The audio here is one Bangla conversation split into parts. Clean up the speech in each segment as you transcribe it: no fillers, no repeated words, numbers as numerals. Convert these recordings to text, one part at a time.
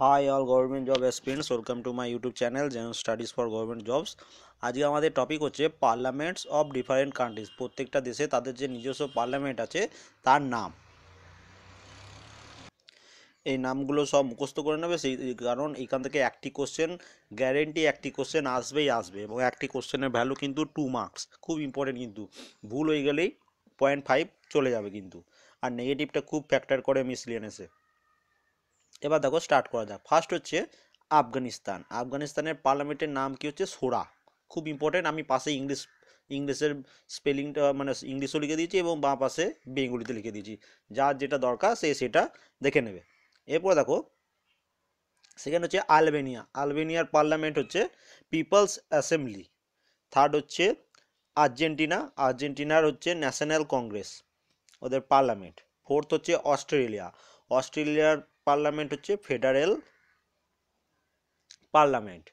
Hi all government job aspirants, welcome to my YouTube channel General Studies for Government Jobs। আজকে আমাদের টপিক হচ্ছে পার্লামেন্টস অফ ডিফারেন্ট কান্ট্রিজ। প্রত্যেকটা দেশে তাদের যে নিজস্ব পার্লামেন্ট আছে তার নাম, এই নামগুলো সব মুখস্থ করে নেবে। সেই কারণ এখান থেকে একটি কোশ্চেন গ্যারেন্টি, একটি কোশ্চেন আসবেই আসবে, এবং একটি কোশ্চেনের ভ্যালু কিন্তু 2 মার্কস। খুব ইম্পর্টেন্ট, কিন্তু ভুল হয়ে গেলেই 0.5 চলে যাবে কিন্তু। আর নেগেটিভটা খুব ফ্যাক্টর করে মিসলিনিয়াসে। এবার দেখো স্টার্ট করা যাক। ফার্স্ট হচ্ছে আফগানিস্তান। আফগানিস্তানের পার্লামেন্টের নাম কি হচ্ছে? সোরা। খুব ইম্পর্টেন্ট। আমি পাশে ইংলিশের স্পেলিংটা মানে ইংলিশও লিখে দিয়েছি এবং বাঁ পাশে বেঙ্গলিতে লিখে দিয়েছি, যার যেটা দরকার সে সেটা দেখে নেবে। এরপর দেখো সেখানে হচ্ছে আলবেনিয়া। আলবেনিয়ার পার্লামেন্ট হচ্ছে পিপলস অ্যাসেম্বলি। থার্ড হচ্ছে আর্জেন্টিনা। আর্জেন্টিনার হচ্ছে ন্যাশনাল কংগ্রেস, ওদের পার্লামেন্ট। ফোর্থ হচ্ছে অস্ট্রেলিয়া। অস্ট্রেলিয়ার পার্লামেন্ট হচ্ছে ফেডারেল পার্লামেন্ট।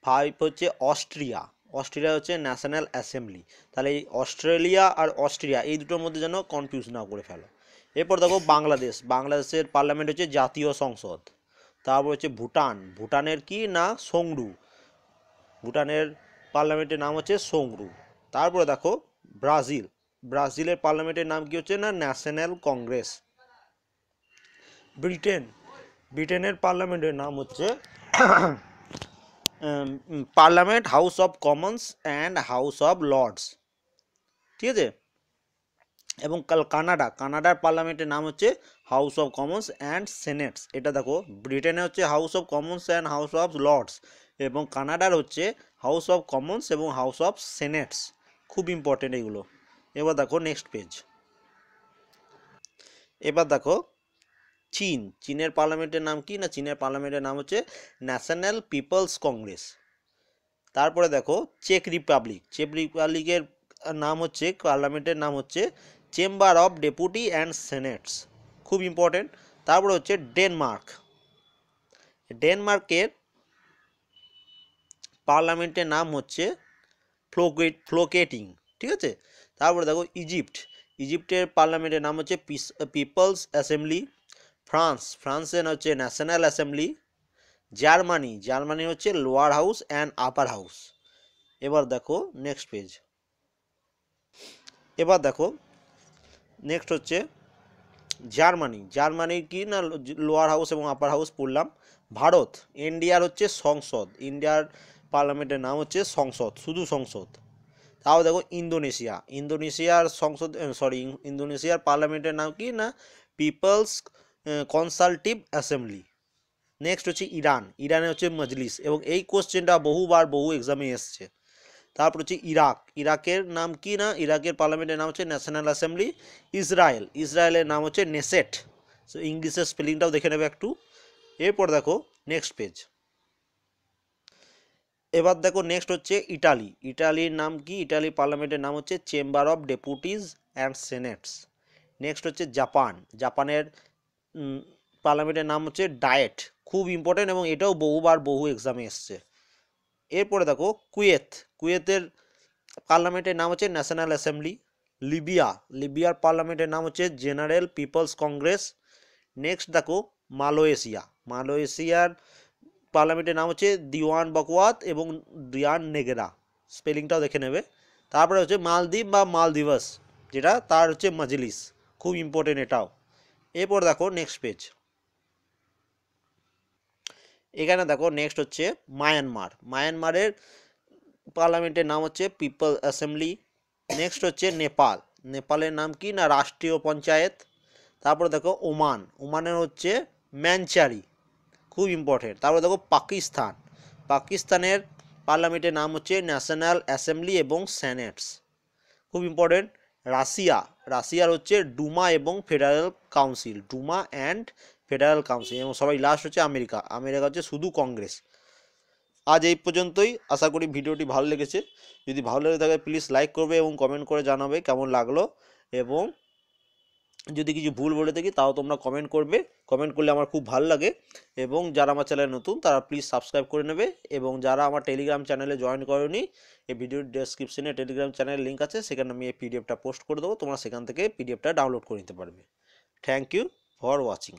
ফাইভ হচ্ছে অস্ট্রিয়া। অস্ট্রিয়া হচ্ছে ন্যাশনাল অ্যাসেম্বলি। তাহলে এই অস্ট্রেলিয়া আর অস্ট্রিয়া এই দুটোর মধ্যে যেন কনফিউজ না করে ফেলো। এরপর দেখো বাংলাদেশ। বাংলাদেশের পার্লামেন্ট হচ্ছে জাতীয় সংসদ। তারপর হচ্ছে ভুটান। ভুটানের কি না? সংরু। ভুটানের পার্লামেন্টের নাম হচ্ছে সংরু। তারপরে দেখো ব্রাজিল। ব্রাজিলের পার্লামেন্টের নাম কি হচ্ছে না? National congress. ব্রিটেন। ব্রিটেনের পার্লামেন্টের নাম হচ্ছে parliament house of commons and house of lords, ঠিক আছে। এবং কানাডা। কানাডার পার্লামেন্টের নাম হচ্ছে house of commons and senates. এটা দেখো, ব্রিটেনে হচ্ছে house of commons and house of lords, এবং কানাডার হচ্ছে হাউস অফ কমন্স এবং হাউস অফ সেনেটস। খুব ইম্পর্টেন্ট এগুলো। এবার দেখো নেক্সট পেজ। এবার দেখো চীন। চীনের পার্লামেন্টের নাম কি না? চীনের পার্লামেন্টের নাম হচ্ছে ন্যাশনাল পিপলস কংগ্রেস। তারপরে দেখো চেক রিপাবলিক। চেক রিপাবলিকের নাম হচ্ছে, পার্লামেন্টের নাম হচ্ছে চেম্বার অফ ডেপুটি অ্যান্ড সেনেটস। খুব ইম্পর্টেন্ট। তারপরে হচ্ছে ডেনমার্ক। ডেনমার্কের পার্লামেন্টের নাম হচ্ছে ফ্লোকেটিং, ঠিক আছে। তারপরে দেখো ইজিপ্ট। ইজিপ্টের পার্লামেন্টের নাম হচ্ছে পিপলস অ্যাসেম্বলি। ফ্রান্স। ফ্রান্সের হচ্ছে ন্যাশনাল অ্যাসেম্বলি। জার্মানি। জার্মানি হচ্ছে lower house and upper house. এবার দেখো নেক্সট পেজ। এবার দেখো নেক্সট হচ্ছে জার্মানি। জার্মানির কি না? লোয়ার হাউস এবং আপার হাউস পড়লাম। ভারত। ইন্ডিয়ার হচ্ছে সংসদ। ইন্ডিয়ার পার্লামেন্টের নাম হচ্ছে সংসদ, শুধু সংসদ। তাও দেখো ইন্দোনেশিয়া। ইন্দোনেশিয়ার সংসদ, ইন্দোনেশিয়ার পার্লামেন্টের নাম কি না? People's consultative assembly. নেক্সট হচ্ছে ইরান। ইরানে হচ্ছে মজলিস, এবং এই কোশ্চেনটা বহুবার বহু এক্সামে এসছে। তারপর হচ্ছে ইরাক। ইরাকের নাম কি না? ইরাকের পার্লামেন্টের নাম হচ্ছে ন্যাশনাল অ্যাসেম্বলি। ইসরায়েল। ইসরায়েলের নাম হচ্ছে নেসেট। সো ইংলিশের স্পেলিংটাও দেখে নেবে একটু। এরপর দেখো নেক্সট পেজ। এবার দেখো নেক্সট হচ্ছে ইটালি। ইটালির নাম কি? ইটালির পার্লামেন্টের নাম হচ্ছে chamber of deputies and সেনেটস। Next হচ্ছে জাপান। জাপানের পার্লামেন্টের নাম হচ্ছে ডায়েট। খুব ইম্পর্টেন্ট, এবং এটাও বহুবার বহু এক্সামে এসছে। এরপরে দেখো কুয়েত। কুয়েতের পার্লামেন্টের নাম হচ্ছে ন্যাশনাল অ্যাসেম্বলি। লিবিয়া। লিবিয়ার পার্লামেন্টের নাম হচ্ছে জেনারেল পিপলস কংগ্রেস। নেক্সট দেখো মালয়েশিয়া। মালয়েশিয়ার পার্লামেন্টের নাম হচ্ছে দিওয়ান বকওয়াত এবং দিয়ান নেগেরা। স্পেলিংটাও দেখে নেবে। তারপরে হচ্ছে মালদ্বীপ বা মালদিভাস, যেটা তার হচ্ছে মজলিস। খুব ইম্পর্টেন্ট এটাও। এরপর দেখো নেক্সট পেজ। এখানে দেখো নেক্সট হচ্ছে মায়ানমার। মায়ানমারের পার্লামেন্টের নাম হচ্ছে পিপল অ্যাসেম্বলি। নেক্সট হচ্ছে নেপাল। নেপালের নাম কি না? রাষ্ট্রীয় পঞ্চায়েত। তারপরে দেখো ওমান। ওমানের হচ্ছে ম্যানচারি। খুব ইম্পর্টেন্ট। তারপরে দেখো পাকিস্তান। পাকিস্তানের পার্লামেন্টের নাম হচ্ছে ন্যাশনাল অ্যাসেম্বলি এবং সেনেটস। খুব ইম্পর্টেন্ট। রাশিয়া। রাশিয়ার হচ্ছে ডুমা এবং federal council. Duma and federal council. এবং সবাই লাস্ট হচ্ছে আমেরিকা। আমেরিকা হচ্ছে শুধু কংগ্রেস। আজ এই পর্যন্তই। আশা করি ভিডিওটি ভালো লেগেছে। যদি ভালো লেগে থাকে প্লিজ লাইক করবে এবং কমেন্ট করে জানাবে কেমন লাগলো, এবং যদি কিছু ভুল বলে থাকি তাও তোমরা কমেন্ট করবে। কমেন্ট করলে আমার খুব ভালো লাগে। এবং যারা আমার চ্যানেলে নতুন তারা প্লিজ সাবস্ক্রাইব করে নেবে, এবং যারা আমার টেলিগ্রাম চ্যানেলে জয়েন করোনি, এই ভিডিওর ডেসক্রিপশনে টেলিগ্রাম চ্যানেলের লিঙ্ক আছে, সেখানে আমি এই পিডিএফটা পোস্ট করে দেবো। তোমরা সেখান থেকে পিডিএফটা ডাউনলোড করে নিতে পারবে। Thank you for watching.